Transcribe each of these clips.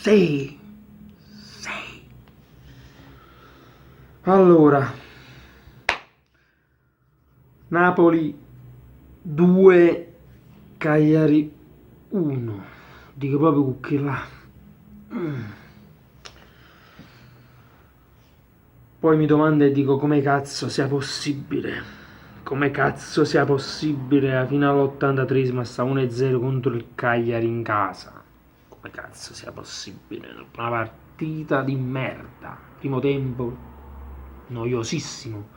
Sì, sì. Allora, Napoli 2, Cagliari 1. Dico proprio cucchi là. Poi mi domanda e dico come cazzo sia possibile. Come cazzo sia possibile fino all'83esima sta 1-0 contro il Cagliari in casa. Come cazzo sia possibile? Una partita di merda. Primo tempo noiosissimo.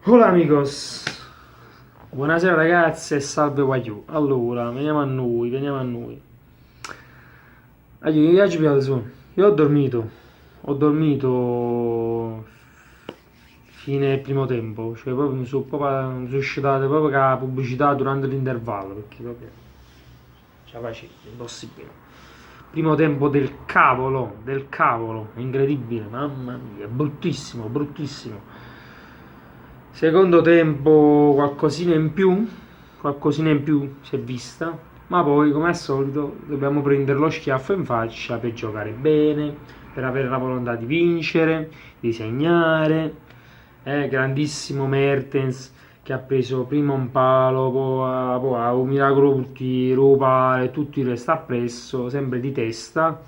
Hola amigos. Buonasera ragazzi e salve Wagyu. Allora, veniamo a noi. Io ho dormito fine primo tempo, cioè proprio mi sono uscitate proprio con la pubblicità durante l'intervallo, perché proprio ce la facevo, impossibile. Primo tempo del cavolo, incredibile, mamma mia, bruttissimo. Secondo tempo qualcosina in più si è vista, ma poi come al solito dobbiamo prendere lo schiaffo in faccia per giocare bene, per avere la volontà di vincere, di segnare. Grandissimo Mertens che ha preso prima un palo, poi un miracolo portiere, palo e tutto il resto appresso, sempre di testa,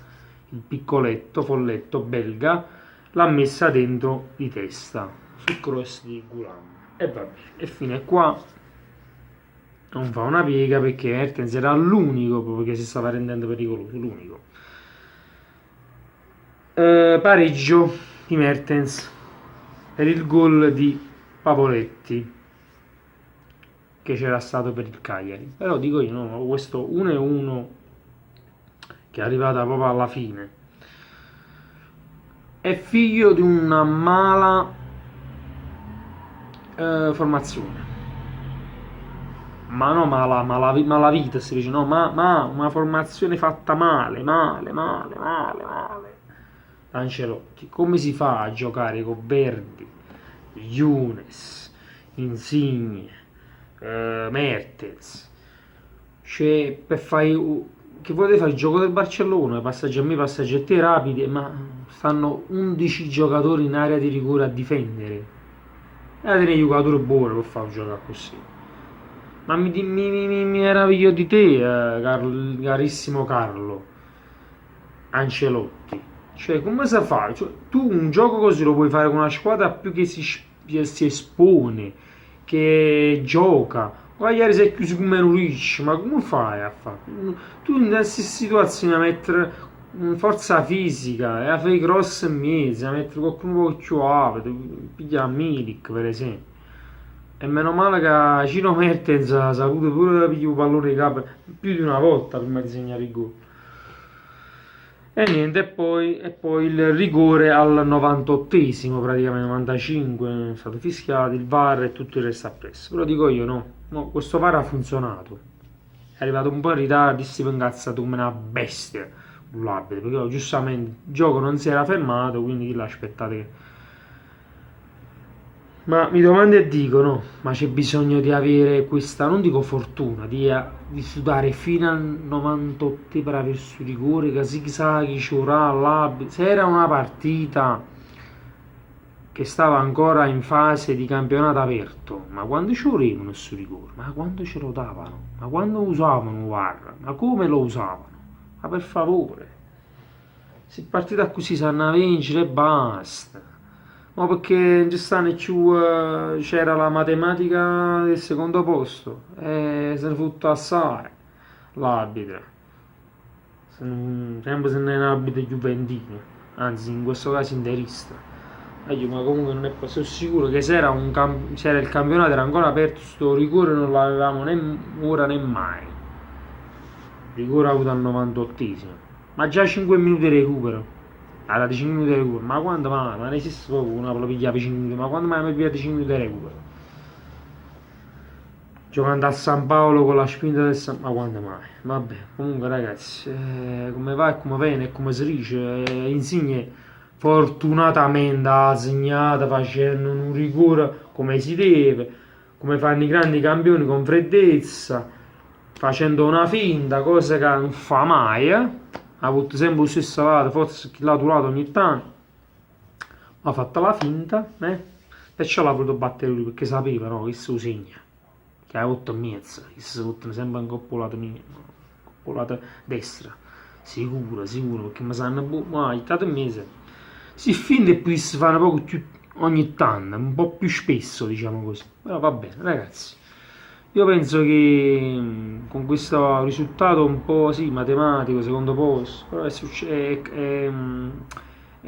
il piccoletto, folletto belga, l'ha messa dentro di testa, sul cross di Gulam. E vabbè, e fine qua non fa una piega perché Mertens era l'unico proprio che si stava rendendo pericoloso, l'unico. Pareggio di Mertens per il gol di Pavoletti che c'era stato per il Cagliari, però dico io no, questo 1-1 che è arrivata proprio alla fine è figlio di una mala formazione, ma no mala vita si dice, no, ma una formazione fatta male. Ancelotti, come si fa a giocare con Verdi, Younes, Insigne, Mertens, cioè per fare che volete fare il gioco del Barcellona, passaggi a me, passaggi a te rapidi, ma stanno 11 giocatori in area di rigore a difendere e a tenere giocatori buoni per fare giocare così. Ma mi meraviglio di te, carissimo Carlo Ancelotti. Cioè, come si fa? Cioè, tu un gioco così lo puoi fare con una squadra più che si espone, che gioca. Ma ieri sei chiuso come un riccio, ma come fai a fare? Tu in queste situazioni a mettere forza fisica e a fare i cross in mezzo, a mettere qualcuno un po' più avanti, piglia Milik per esempio. E meno male che Cino Mertens ha saputo pure pigliare un pallone di capo più di una volta prima di segnare il gol. E niente, e poi il rigore al 98esimo, praticamente 95, è stato fischiato, il VAR e tutto il resto appresso. Però dico io no, questo VAR ha funzionato. È arrivato un po' in ritardo, si è incazzato come una bestia, un labile, perché giustamente il gioco non si era fermato, quindi l'ha aspettato che... Ma mi domando e dico, no, ma c'è bisogno di avere questa, non dico fortuna, di sudare fino al 98 per avere sul rigore, che si sa chi ci vorrà là. Se era una partita che stava ancora in fase di campionato aperto, ma quando ci volevano sul rigore? Ma quando ce lo davano? Ma quando usavano VAR? Ma come lo usavano? Ma per favore, se partita così sanno vincere e basta. Ma perché in Giustane c'era la matematica del secondo posto e se ne fu assai l'arbitro. Sempre se ne è un arbitro juventino, anzi in questo caso interista. Ma comunque non è sono sicuro che se era il campionato era ancora aperto, sto rigore non l'avevamo né ora né mai. Rigore avuto al 98esimo, ma già 5 minuti di recupero. Allora 5 minuti di recupero, ma quando mai? Ma non esiste proprio una lo pigliava 5 minuti, ma quando mai mi pigliate 5 minuti di recupero? Giocando a San Paolo con la spinta del San... ma quando mai? Vabbè, comunque ragazzi, come va e come viene e come si dice, Insigne fortunatamente ha segnato facendo un rigore come si deve, come fanno i grandi campioni con freddezza, facendo una finta, cosa che non fa mai, ha avuto sempre lo stesso lato, forse che lato ogni tanto, ha fatto la finta, e ce l'ha voluto battere lui, perché sapeva, no, che se lo segna, che ha avuto in mezzo, che si fotte sempre un coppolato mio, coppolato destra, sicuro, perché mi sanno, ma è stato un mese, si finta e poi si fanno poco più ogni tanto, un po' più spesso, diciamo così, però va bene, ragazzi. Io penso che con questo risultato un po' sì, matematico, secondo posto, però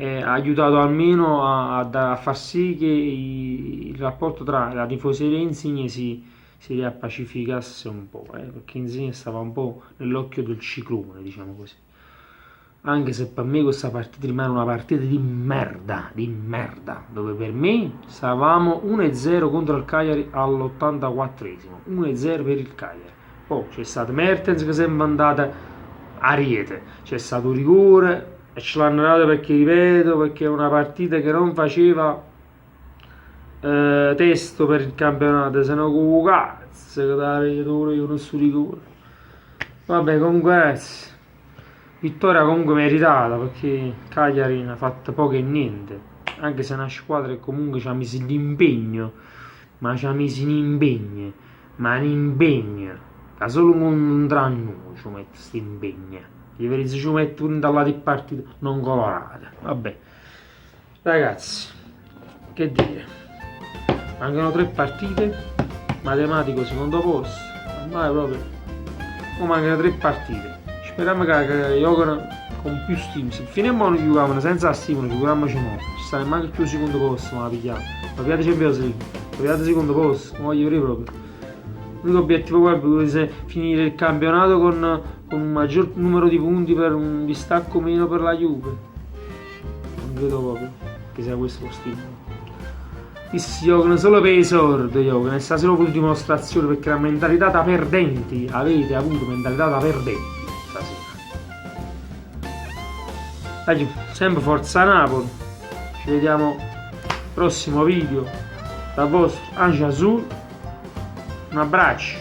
ha aiutato almeno a far sì che il rapporto tra la tifoseria e Insigne si riappacificasse un po', perché Insigne stava un po' nell'occhio del ciclone, diciamo così. Anche se per me questa partita rimane una partita di merda, dove per me stavamo 1-0 contro il Cagliari all'84esimo, 1-0 per il Cagliari. Poi c'è stato Mertens che si è mandata a Riete, c'è stato un rigore e ce l'hanno dato perché, ripeto, perché è una partita che non faceva testo per il campionato, se no cazzo che da vedo io non su rigore. Vabbè, comunque ragazzi, vittoria comunque meritata, perché Cagliari ne ha fatto poco e niente, anche se è una squadra che comunque ci ha messo l'impegno, ma ci ha messo un impegno, da solo un tranno ci mette questo impegno, gli verisi ci mette un dalla di partita non colorata. Vabbè ragazzi, che dire, mancano 3 partite, matematico secondo posto, ormai proprio, mancano 3 partite. Speriamo che giocano con più stimoli. Se finiamo non giocavano senza stimoli, figuriamoci mo. Ci stanno manco più secondo posto, ma la pigliamo. Ma pigliate Champions League, pigliate secondo posto, non voglio vedere proprio. L'unico obiettivo è finire il campionato con un maggior numero di punti per un distacco meno per la Juve. Non credo proprio che sia questo lo stimolo. Si giocano solo per i sordi, giocano, e sta solo per dimostrazione, perché la mentalità da perdenti, avete avuto mentalità da perdenti. Sempre Forza Napoli, ci vediamo al prossimo video dal vostro Ange Azul, un abbraccio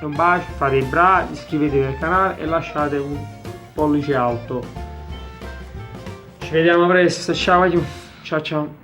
e un bacio, fate i bravi, iscrivetevi al canale e lasciate un pollice alto. Ci vediamo presto, ciao ciao.